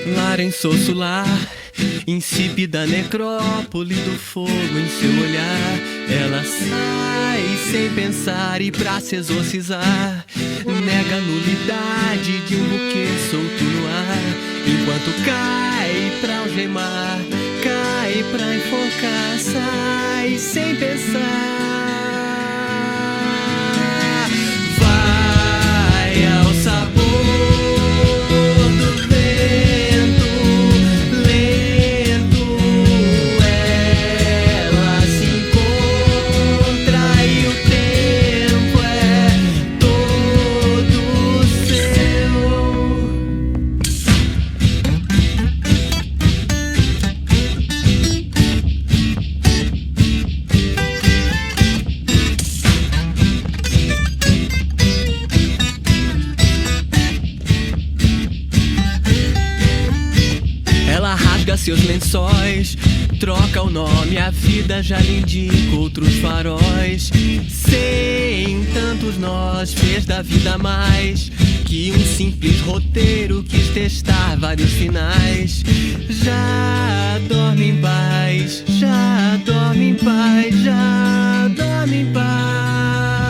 Lar em lar, insípida necrópole do fogo em seu olhar. Ela sai sem pensar e pra se exorcizar nega a nulidade de um buquê solto no ar. Enquanto cai pra algemar, cai pra enforcar, sai sem pensar. Vai ao sabor seus lençóis, troca o nome, a vida já lhe indica outros faróis. Sem tantos nós, fez da vida mais que um simples roteiro, quis testar vários finais. Já dorme em paz, já dorme em paz, já dorme em paz.